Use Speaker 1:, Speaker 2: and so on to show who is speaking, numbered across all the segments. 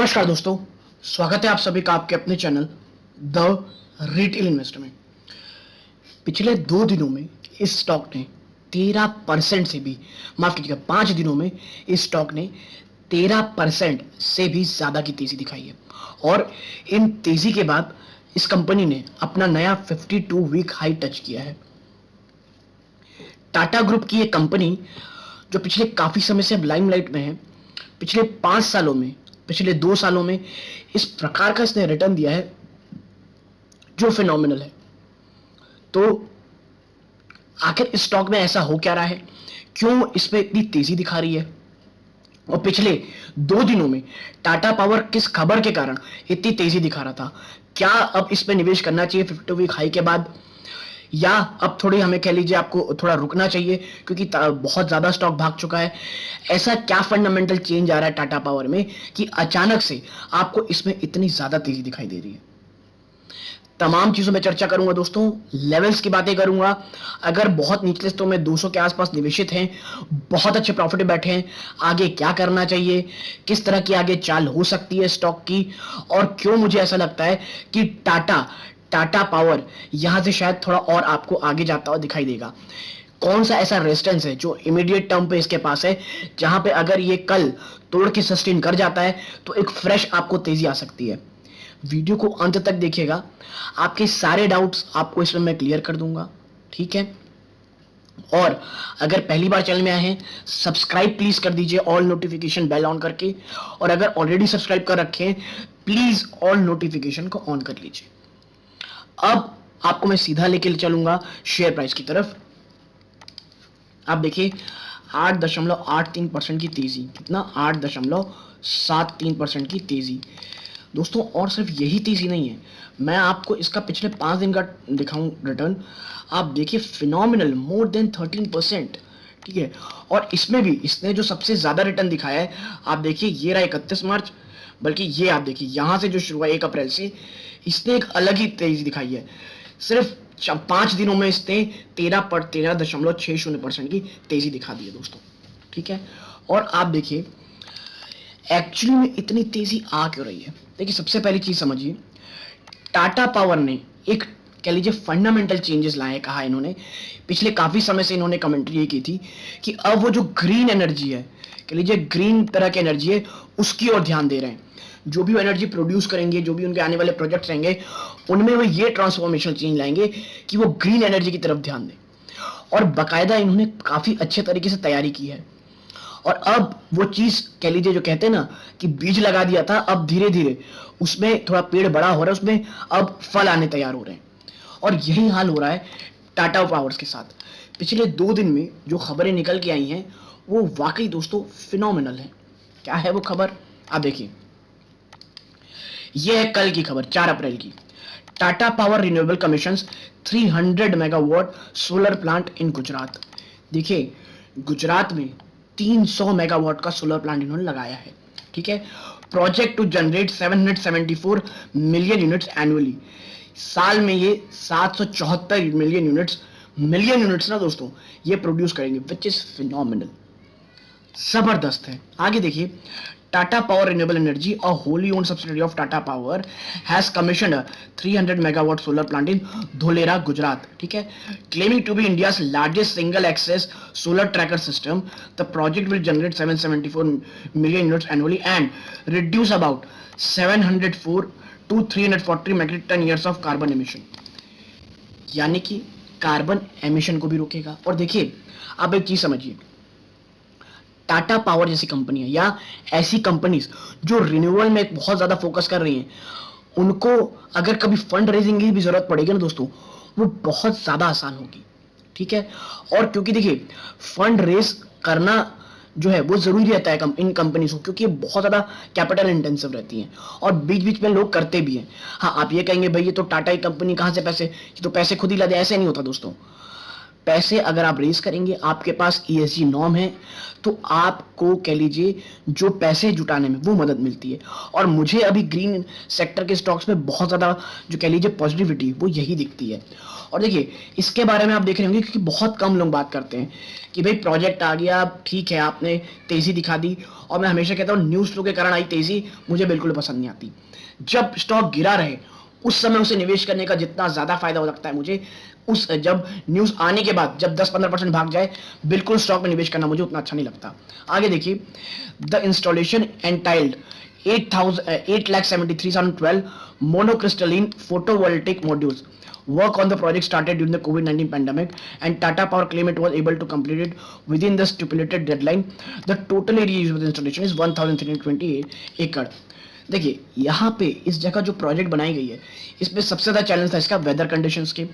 Speaker 1: नमस्कार दोस्तों, स्वागत है आप सभी का आपके अपने चैनल द रिटेल इन्वेस्टर में। पिछले 2 दिनों में इस स्टॉक ने 13% से भी, माफ कीजिएगा 5 दिनों में इस स्टॉक ने 13% से भी ज्यादा की तेजी दिखाई है। और इन तेजी के बाद इस कंपनी ने अपना नया 52 वीक हाई टच किया है। टाटा ग्रुप की एक कंपनी जो पिछले काफी समय से लाइमलाइट में है, पिछले 5 सालों में, पिछले 2 सालों में इस प्रकार का इसने रिटर्न दिया है जो फिनोमिनल है। तो आखिर इस स्टॉक में ऐसा हो क्या रहा है, क्यों इसमें इतनी तेजी दिखा रही है, और पिछले 2 दिनों में टाटा पावर किस खबर के कारण इतनी तेजी दिखा रहा था? क्या अब इसमें निवेश करना चाहिए 50 वीक हाई के बाद, या अब थोड़ी हमें कह लीजिए आपको थोड़ा रुकना चाहिए क्योंकि बहुत ज्यादा स्टॉक भाग चुका है? ऐसा क्या फंडामेंटल चेंज आ रहा है टाटा पावर में कि अचानक से आपको इसमें इतनी ज्यादा तेजी दिखाई दे रही है? तमाम चीजों में चर्चा करूंगा दोस्तों, लेवल्स की बातें करूंगा। अगर बहुत निचले स्तरों में 200 के आसपास निवेशित हैं, बहुत अच्छे प्रॉफिट में बैठे हैं, आगे क्या करना चाहिए, किस तरह की आगे चाल हो सकती है स्टॉक की, और क्यों मुझे ऐसा लगता है कि टाटा पावर यहां से शायद थोड़ा और आपको आगे जाता हुआ दिखाई देगा। कौन सा ऐसा रेजिस्टेंस है जो इमीडिएट टर्म पे इसके पास है, जहां पे अगर ये कल तोड़ के सस्टेन कर जाता है तो एक फ्रेश आपको तेजी आ सकती है। वीडियो को अंत तक देखिएगा, आपके सारे डाउट्स आपको इसमें मैं क्लियर कर दूंगा, ठीक है? और अगर पहली बार चैनल में आए हैं, सब्सक्राइब प्लीज कर दीजिए ऑल नोटिफिकेशन बेल ऑन करके, और अगर ऑलरेडी सब्सक्राइब कर रखे हैं प्लीज ऑल नोटिफिकेशन को ऑन कर लीजिए। अब आपको मैं सीधा लेके चलूंगा शेयर प्राइस की तरफ। आप देखिए 8.83% की तेजी, कितना 8.73% की तेजी दोस्तों। और सिर्फ यही तेजी नहीं है, मैं आपको इसका पिछले 5 दिन का दिखाऊं रिटर्न। आप देखिए फिनोमिनल, मोर देन 13%, ठीक है? और इसमें भी इसने जो सबसे ज्यादा रिटर्न दिखाया है, आप देखिए ये रहा 31 मार्च, बल्कि ये आप देखिए यहां से जो शुरू हुआ 1 अप्रैल से, इसने एक अलग ही तेजी दिखाई है। सिर्फ 5 दिनों में इसने 13.60% की तेजी दिखा दी है दोस्तों, ठीक है? और आप देखिए एक्चुअली में इतनी तेजी आ क्यों रही है। देखिए सबसे पहली चीज समझिए, टाटा पावर ने एक कह लीजिए फंडामेंटल चेंजेस लाए, कहा इन्होंने पिछले काफी समय से, इन्होंने कमेंट्री ये की थी कि अब वो जो ग्रीन एनर्जी है, कह लीजिए ग्रीन तरह की एनर्जी है, उसकी ओर ध्यान दे रहे हैं। जो भी वो एनर्जी प्रोड्यूस करेंगे, जो भी उनके आने वाले प्रोजेक्ट्स रहेंगे, उनमें वो ये ट्रांसफॉर्मेशन चेंज लाएंगे कि वो ग्रीन एनर्जी की तरफ ध्यान दें। और बाकायदा इन्होंने काफी अच्छे तरीके से तैयारी की है। और अब वो चीज कह लीजिए जो कहते हैं ना कि बीज लगा दिया था, अब धीरे धीरे उसमें थोड़ा पेड़ बड़ा हो रहा है, उसमें अब फल आने तैयार हो रहे हैं। और यही हाल हो रहा है टाटा पावर्स के साथ। पिछले 2 दिन में जो खबरें निकल के आई हैं वो वाकई दोस्तों फिनोमिनल है। क्या है वो खबर, आप देखिए। यह है कल की खबर, 4 अप्रैल की। Tata power renewable commissions 300 megawatt solar plant in Gujarat. देखिए गुजरात में 300 मेगावाट का सोलर प्लांट इन्होंने लगाया है, ठीक है? Project to generate 774 million units annually. साल में ये 774 मिलियन यूनिट्स ना दोस्तों ये प्रोड्यूस करेंगे, विच इज फिनोमिनल, जबरदस्त है। आगे देखिए, Tata power renewable energy, a wholly owned subsidiary of Tata Power, has commissioned a 300 megawatt solar plant in Dholera, Gujarat. ठीक है? Claiming to be India's largest single access solar tracker system, the project will generate 774 million units annually and reduce about 704 to 340 metric ton years of carbon emission. यानी कि carbon emission को भी रोकेगा। और देखिए आप एक चीज समझिए, टाटा पावर जैसी कंपनी है या ऐसी कंपनीज जो रिन्यूअल में बहुत ज्यादा फोकस कर रही हैं, उनको अगर कभी फंड रेजिंग की भी जरूरत पड़ेगी ना दोस्तों, वो बहुत ज्यादा आसान होगी, ठीक है? और क्योंकि देखिए फंड रेज करना जो है वो जरूरी रहता है इन कंपनीज को, क्योंकि ये बहुत ज्यादा कैपिटल इंटेंसिव रहती हैं और बीच बीच में लोग करते भी हैं। हाँ, आप ये कहेंगे भाई ये तो टाटा की कंपनी, कहां से पैसे, ये तो पैसे खुद ही ला दे, ऐसे नहीं होता दोस्तों। पैसे अगर आप रेज करेंगे, आपके पास ESG नॉर्म है, तो आपको कह लीजिए जो पैसे जुटाने में वो मदद मिलती है। और मुझे अभी ग्रीन सेक्टर के स्टॉक्स में बहुत ज़्यादा जो कह लीजिए पॉजिटिविटी वो यही दिखती है। और देखिए इसके बारे में आप देख रहे होंगे क्योंकि बहुत कम लोग बात करते हैं कि भाई प्रोजेक्ट आ गया, ठीक है आपने तेज़ी दिखा दी। और मैं हमेशा कहता हूँ न्यूज़ फ्लो के कारण आई तेज़ी मुझे बिल्कुल पसंद नहीं आती। जब स्टॉक गिरा रहे उस समय उसे निवेश करने का जितना ज़्यादा फायदा हो सकता है मुझे, उस जब न्यूज़ आने के बाद जब 10-15% भाग जाए, बिल्कुल स्टॉक में निवेश करना मुझे उतना अच्छा नहीं लगता। आगे देखिए, the installation एंटाइल्ड 8,73,012 monocrystalline photovoltaic modules. Work on the project started during the COVID-19 pandemic, and Tata Power claimed it was able to complete it within the stipulated deadline. The total area used for the installation is 1,328 acre. देखिए यहाँ पे इस जगह जो project बनाई गई है, इसमें सबसे ज़्यादा चैलेंज था इसका वेदर कंडीशंस के।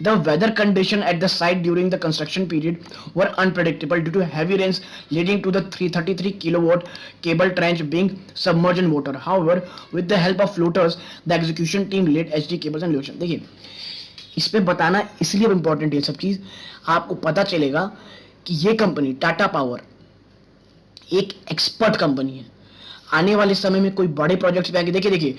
Speaker 1: The weather condition at the site during the construction period were unpredictable due to heavy rains leading to the 333 kilowatt cable trench being submerged in water. However, with the help of floaters, the execution team laid HD cables and location. देखिए इस पे बताना इसलिए important है सब चीज़, आपको पता चलेगा कि ये कंपनी टाटा पावर एक एक्सपर्ट कंपनी है। आने वाले समय में कोई बड़े प्रोजेक्ट्स पे आएंगे। देखिए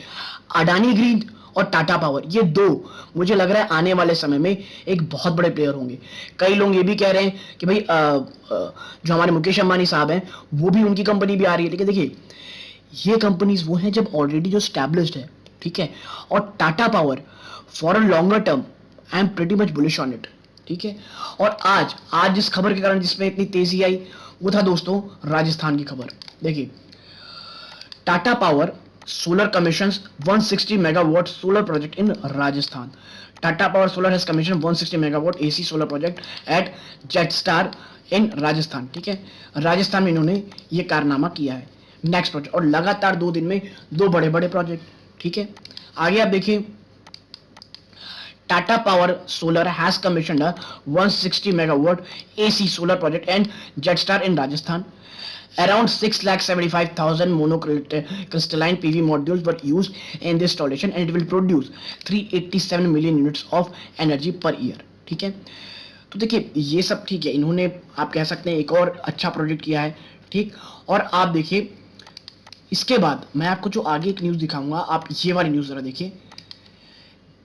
Speaker 1: अडानी ग्रीन और टाटा पावर, ये दो मुझे लग रहा है आने वाले समय में एक बहुत बड़े प्लेयर होंगे। कई लोग ये भी कह रहे हैं कि भाई जो हमारे मुकेश अंबानी साहब हैं वो भी उनकी कंपनी भी आ रही है। लेकिन देखिए ये कंपनीज वो हैं जब ऑलरेडी जो स्टैब्लिश्ड है, ठीक है। और Tata power for a longer term I am pretty much bullish on it, ठीक है। और आज जिस खबर के कारण जिसमें इतनी तेजी आई वो था दोस्तों राजस्थान की खबर। देखिए Tata power solar commissions 160 megawatt solar project in Rajasthan. Tata Power Solar has commissioned 160 megawatt AC solar project at Jetstar in Rajasthan. ठीक है, राजस्थान में इन्होंने ये कारनामा किया है। नेक्स्ट प्रोजेक्ट, और लगातार 2 दिन में 2 बड़े बड़े प्रोजेक्ट, ठीक है। आगे आप देखिए Tata Power Solar has commissioned a 160 megawatt AC solar project and Jetstar in Rajasthan. Around 6,75,000 monocrystalline PV modules were used in this installation and it will produce 387 million units of energy per year. ठीक है, तो देखिए ये सब ठीक है, इन्होंने आप कह सकते हैं एक और अच्छा प्रोजेक्ट किया है, ठीक। और आप देखिए इसके बाद मैं आपको जो आगे एक न्यूज़ दिखाऊंगा, आप ये वाली न्यूज़ जरा देखिए।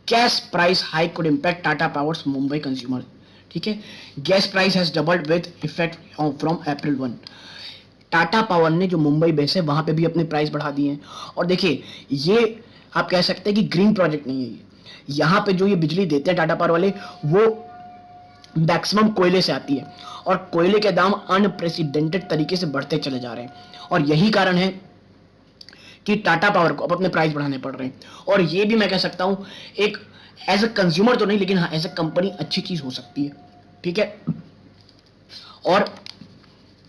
Speaker 1: Gas price hike could impact Tata Power's Mumbai consumer, ठीक है। Gas price has doubled with effect from April 1। Tata power ने जो मुंबई बेस है वहां पे भी अपने प्राइस बढ़ा दिए हैं। और देखिए ये आप कह सकते हैं कि ग्रीन प्रोजेक्ट नहीं है ये, यहाँ पे जो ये बिजली देते हैं टाटा पावर वाले वो मैक्सिमम कोयले से आती है और कोयले के दाम अनप्रेसिडेंटेड तरीके से बढ़ते चले जा रहे हैं। और यही कारण है कि टाटा पावर को अब अपने प्राइस बढ़ाने पड़ रहे हैं। और ये भी मैं कह सकता हूं एक एज अ कंज्यूमर तो नहीं, लेकिन हाँ एज अ कंपनी अच्छी चीज हो सकती है, ठीक है। और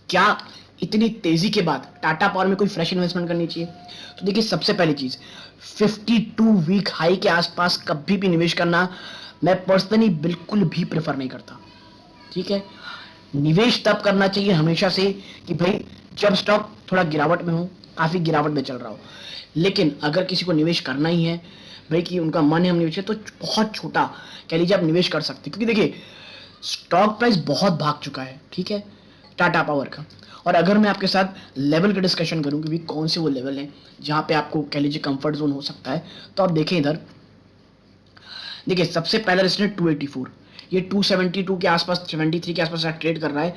Speaker 1: क्या इतनी तेजी के बाद टाटा पावर में कोई फ्रेश इन्वेस्टमेंट करनी चाहिए? तो देखिए सबसे पहली चीज 52 वीक हाई के आसपास कभी भी निवेश करना मैं पर्सनली बिल्कुल भी प्रेफर नहीं करता, ठीक है। निवेश तब करना चाहिए हमेशा से कि भाई जब स्टॉक थोड़ा गिरावट में हो, काफी गिरावट में चल रहा हो। लेकिन अगर किसी को निवेश करना ही है भाई कि उनका मन है हम निवेश, तो बहुत छोटा कह लीजिए आप निवेश कर सकते, क्योंकि देखिए स्टॉक प्राइस बहुत भाग चुका है, ठीक है, टाटा पावर का। और अगर मैं आपके साथ लेवल का डिस्कशन करूं कि कौन से वो लेवल हैं जहां पे आपको कह लीजिए कंफर्ट जोन हो सकता है, तो आप देखें इधर, देखिए सबसे पहला रेजिस्टेंस 284, ये 272 के आसपास 73 के आसपास ट्रेड कर रहा है।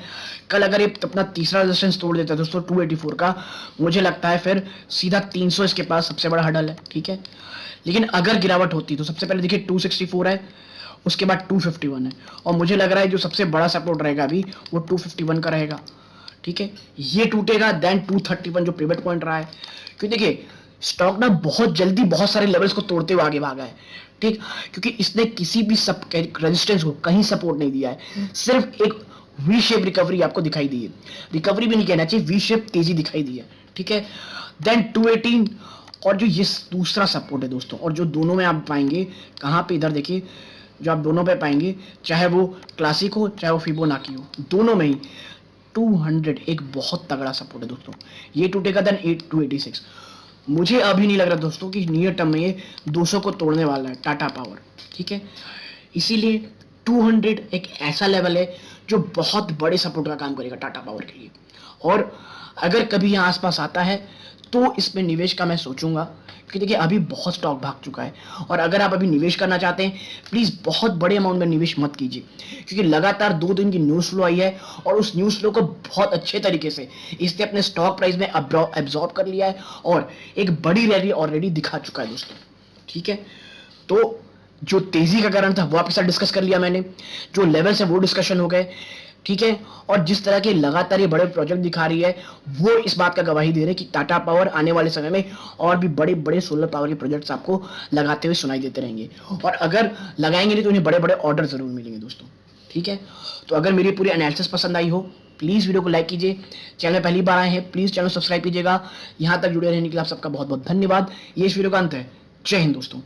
Speaker 1: कल अगर ये अपना तीसरा रेजिस्टेंस तोड़ देता है दोस्तों 284 का, मुझे लगता है फिर सीधा 300 इसके पास सबसे बड़ा हडल है, ठीक है। लेकिन अगर गिरावट होती तो सबसे पहले देखिए 264 है, उसके बाद 251 है, और मुझे लग रहा है जो सबसे बड़ा सपोर्ट रहेगा अभी वो 251 का रहेगा, ठीक है। ये टूटेगा देन 231 जो पिवट पॉइंट रहा है, क्योंकि देखिए स्टॉक ना बहुत जल्दी बहुत सारे लेवल्स को तोड़ते हुए आगे भागा है, ठीक, क्योंकि इसने किसी भी सब रेजिस्टेंस को कहीं सपोर्ट नहीं दिया है, सिर्फ एक वी शेप रिकवरी आपको दिखाई दी है, रिकवरी भी नहीं कहना चाहिए, वी शेप तेजी दिखाई दी है, ठीक है। देन 218 और जो ये दूसरा सपोर्ट है दोस्तों, और जो दोनों में आप पाएंगे कहां पे, इधर देखिए जो आप दोनों पे पाएंगे, चाहे वो क्लासिक हो चाहे वो फिबोनाची हो, दोनों में ही 200 एक बहुत तगड़ा सपोर्ट है दोस्तों। ये टूटेगा देन 286। मुझे अभी नहीं लग रहा दोस्तों कि नियर टर्म में ये 200 को तोड़ने वाला है टाटा पावर, ठीक है। इसीलिए 200 एक ऐसा लेवल है जो बहुत बड़े सपोर्ट का काम करेगा टाटा पावर के लिए। और अगर कभी यहाँ आसपास आता है तो इसमें निवेश का मैं सोचूंगा, क्योंकि देखिए अभी बहुत स्टॉक भाग चुका है। और अगर आप अभी निवेश करना चाहते हैं, प्लीज़ बहुत बड़े अमाउंट में निवेश मत कीजिए, क्योंकि लगातार 2 दिन की न्यूज़ फ्लो आई है और उस न्यूज़ फ्लो को बहुत अच्छे तरीके से इसने अपने स्टॉक प्राइस में एब्जॉर्ब कर लिया है और एक बड़ी रैली ऑलरेडी दिखा चुका है दोस्तों। ठीक है, तो जो तेजी का कारण था वो आपके साथ डिस्कस कर लिया मैंने, जो लेवल्स है वो डिस्कशन हो गए। ठीक है, और जिस तरह के लगातार ये बड़े प्रोजेक्ट दिखा रही है वो इस बात का गवाही दे रहे हैं कि टाटा पावर आने वाले समय में और भी बड़े बड़े सोलर पावर के प्रोजेक्ट्स आपको लगाते हुए सुनाई देते रहेंगे, और अगर लगाएंगे नहीं तो उन्हें बड़े बड़े ऑर्डर जरूर मिलेंगे दोस्तों। ठीक है, तो अगर मेरी पूरी एनालिसिस पसंद आई हो, प्लीज़ वीडियो को लाइक कीजिए। चैनल में पहली बार आए हैं, प्लीज़ चैनल सब्सक्राइब कीजिएगा। यहाँ तक जुड़े रहने के लिए आप सबका बहुत बहुत धन्यवाद। ये इस वीडियो का अंत है। जय हिंद दोस्तों।